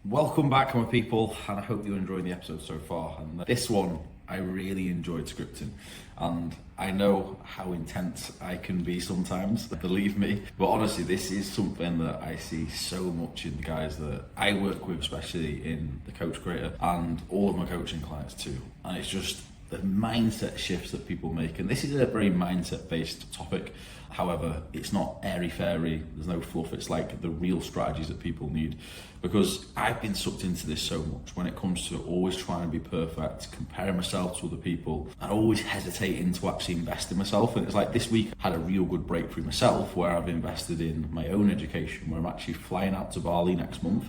Welcome back, my people, and I hope you're enjoying the episode so far. And this one, I really enjoyed scripting, and I know how intense I can be sometimes, believe me. But honestly, this is something that I see so much in the guys that I work with, especially in the Coach Creator, and all of my coaching clients too. And it's just the mindset shifts that people make. And this is a very mindset-based topic. However, it's not airy-fairy, there's no fluff, it's like the real strategies that people need. Because I've been sucked into this so much when it comes to always trying to be perfect, comparing myself to other people, and always hesitating to actually invest in myself. And it's like this week I had a real good breakthrough myself where I've invested in my own education, where I'm actually flying out to Bali next month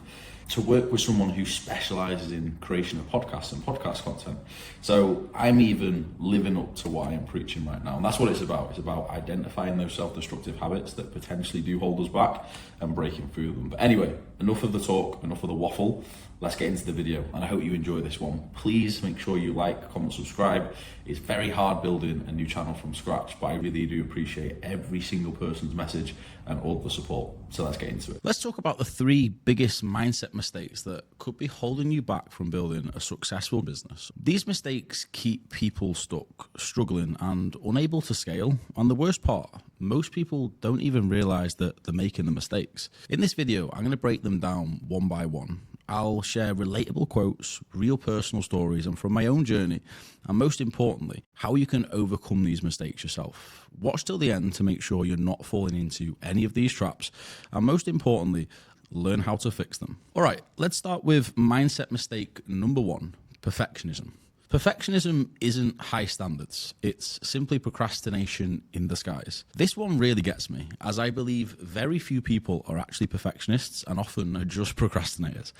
to work with someone who specializes in creation of podcasts and podcast content. So I'm even living up to what I am preaching right now. And that's what it's about. It's about identifying those self-destructive habits that potentially do hold us back and breaking through them. But anyway, enough of the talk, enough of the waffle. Let's get into the video, and I hope you enjoy this one. Please make sure you like, comment, subscribe. It's very hard building a new channel from scratch, but I really do appreciate every single person's message and all the support. So let's get into it. Let's talk about the three biggest mindset mistakes that could be holding you back from building a successful business. These mistakes keep people stuck, struggling, and unable to scale. And the worst part, most people don't even realize that they're making the mistakes. In this video, I'm going to break them down one by one. I'll share relatable quotes, real personal stories, and from my own journey, and most importantly, how you can overcome these mistakes yourself. Watch till the end to make sure you're not falling into any of these traps, and most importantly, learn how to fix them. All right, let's start with mindset mistake number one, perfectionism. Perfectionism isn't high standards, it's simply procrastination in disguise. This one really gets me, as I believe very few people are actually perfectionists and often are just procrastinators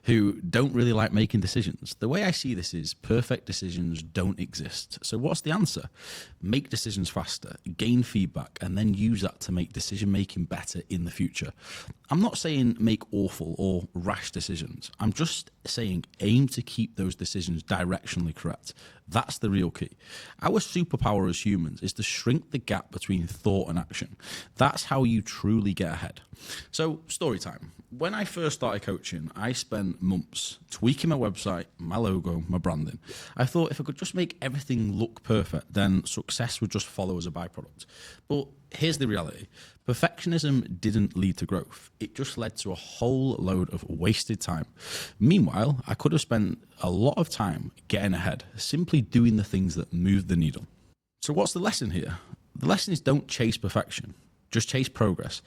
who don't really like making decisions. The way I see this is perfect decisions don't exist. So what's the answer? Make decisions faster, gain feedback, and then use that to make decision making better in the future. I'm not saying make awful or rash decisions. I'm just saying aim to keep those decisions directionally correct. That's the real key. Our superpower as humans is to shrink the gap between thought and action. That's how you truly get ahead. So, story time. When I first started coaching, I spent months tweaking my website, my logo, my branding. I thought if I could just make everything look perfect, then success would just follow as a byproduct. But here's the reality. Perfectionism didn't lead to growth. It just led to a whole load of wasted time. Meanwhile, I could have spent a lot of time getting ahead, simply doing the things that move the needle. So what's the lesson here? The lesson is don't chase perfection, just chase progress.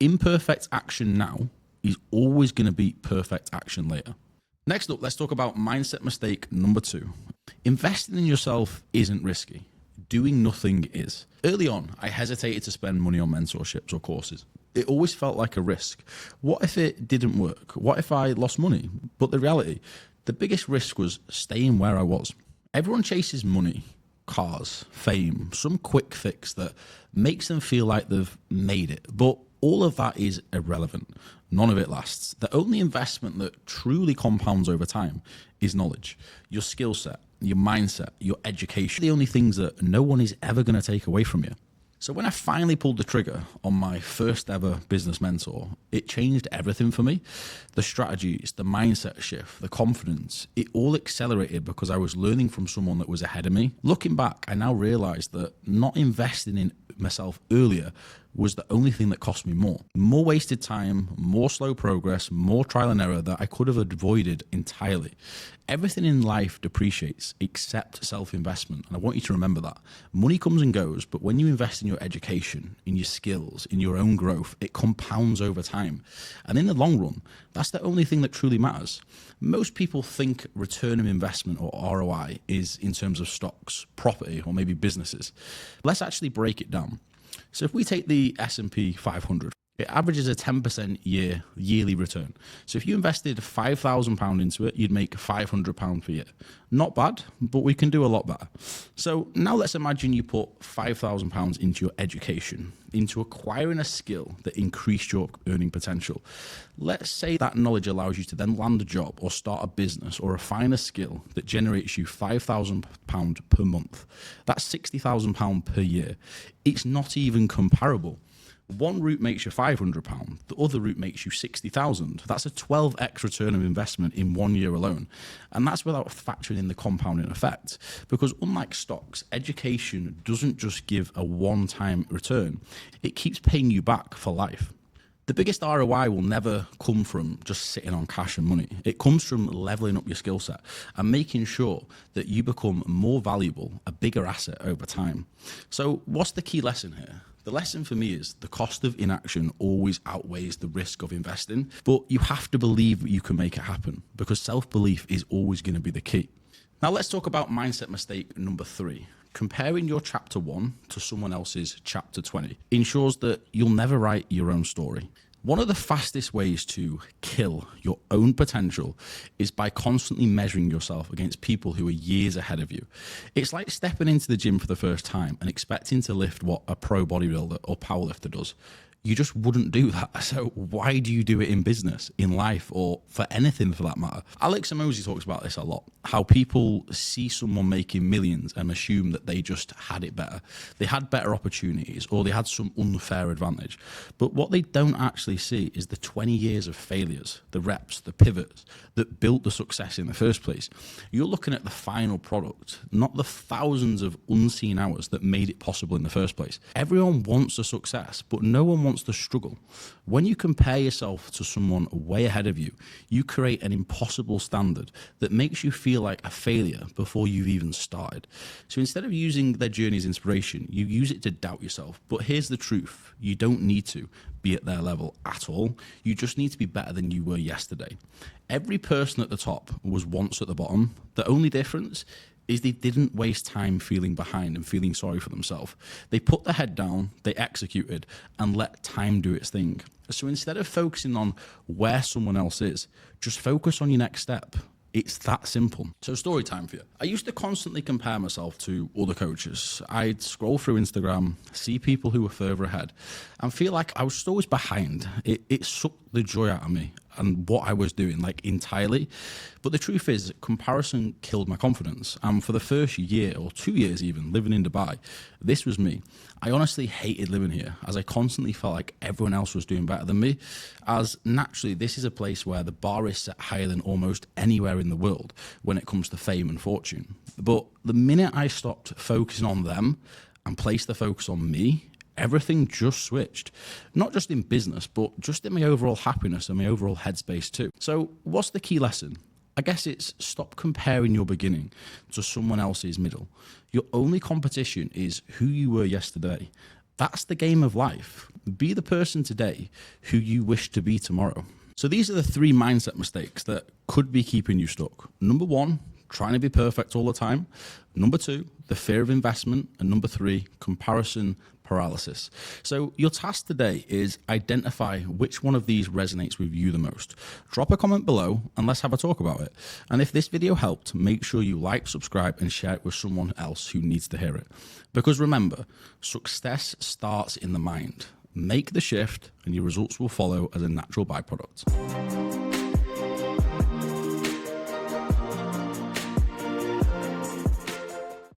Imperfect action now is always going to beat perfect action later. Next up, let's talk about mindset mistake number two. Investing in yourself isn't risky. Doing nothing is. Early on, I hesitated to spend money on mentorships or courses. It always felt like a risk. What if it didn't work? What if I lost money? But the reality, the biggest risk was staying where I was. Everyone chases money, cars, fame, some quick fix that makes them feel like they've made it. But all of that is irrelevant. None of it lasts. The only investment that truly compounds over time is knowledge, your skill set, your mindset, your education. The only things that no one is ever going to take away from you. So when I finally pulled the trigger on my first ever business mentor, it changed everything for me. The strategies, the mindset shift, the confidence, it all accelerated because I was learning from someone that was ahead of me. Looking back, I now realized that not investing in myself earlier was the only thing that cost me more. More wasted time, more slow progress, more trial and error that I could have avoided entirely. Everything in life depreciates except self-investment. And I want you to remember that. Money comes and goes, but when you invest in your education, in your skills, in your own growth, it compounds over time. And in the long run, that's the only thing that truly matters. Most people think return of investment or ROI is in terms of stocks, property, or maybe businesses. Let's actually break it down. So if we take the S&P 500, it averages a 10% yearly return. So if you invested £5,000 into it, you'd make £500 per year. Not bad, but we can do a lot better. So now let's imagine you put £5,000 into your education, into acquiring a skill that increased your earning potential. Let's say that knowledge allows you to then land a job or start a business or refine a skill that generates you £5,000 per month. That's £60,000 per year. It's not even comparable. One route makes you £500, the other route makes you £60,000. That's a 12x return of investment in 1 year alone. And that's without factoring in the compounding effect. Because unlike stocks, education doesn't just give a one-time return, it keeps paying you back for life. The biggest ROI will never come from just sitting on cash and money. It comes from leveling up your skill set and making sure that you become more valuable, a bigger asset over time. So what's the key lesson here? The lesson for me is the cost of inaction always outweighs the risk of investing, but you have to believe that you can make it happen because self-belief is always going to be the key. Now let's talk about mindset mistake number 3. Comparing your chapter 1 to someone else's chapter 20 ensures that you'll never write your own story. One of the fastest ways to kill your own potential is by constantly measuring yourself against people who are years ahead of you. It's like stepping into the gym for the first time and expecting to lift what a pro bodybuilder or powerlifter does. You just wouldn't do that. So why do you do it in business, in life, or for anything for that matter? Alex Hormozi talks about this a lot, how people see someone making millions and assume that they just had it better. They had better opportunities or they had some unfair advantage. But what they don't actually see is the 20 years of failures, the reps, the pivots that built the success in the first place. You're looking at the final product, not the thousands of unseen hours that made it possible in the first place. Everyone wants a success, but no one wants the struggle. When you compare yourself to someone way ahead of you, you create an impossible standard that makes you feel like a failure before you've even started. So instead of using their journey as inspiration, you use it to doubt yourself. But here's the truth. You don't need to be at their level at all. You just need to be better than you were yesterday. Every person at the top was once at the bottom. The only difference is they didn't waste time feeling behind and feeling sorry for themselves. They put their head down, they executed, and let time do its thing. So instead of focusing on where someone else is, just focus on your next step. It's that simple. So story time for you. I used to constantly compare myself to other coaches. I'd scroll through Instagram, see people who were further ahead, and feel like I was just always behind. It sucked the joy out of me and what I was doing, like entirely. But the truth is, comparison killed my confidence. And for the first year or 2 years even, living in Dubai, this was me. I honestly hated living here as I constantly felt like everyone else was doing better than me, as naturally this is a place where the bar is set higher than almost anywhere in the world when it comes to fame and fortune. But the minute I stopped focusing on them and placed the focus on me, everything just switched. Not just in business, but just in my overall happiness and my overall headspace too. So what's the key lesson? I guess it's stop comparing your beginning to someone else's middle. Your only competition is who you were yesterday. That's the game of life. Be the person today who you wish to be tomorrow. So these are the 3 mindset mistakes that could be keeping you stuck. Number 1, trying to be perfect all the time. Number 2, the fear of investment. And number 3, comparison paralysis. So your task today is identify which one of these resonates with you the most. Drop a comment below and let's have a talk about it. And if this video helped, make sure you like, subscribe, and share it with someone else who needs to hear it. Because remember, success starts in the mind. Make the shift and your results will follow as a natural byproduct.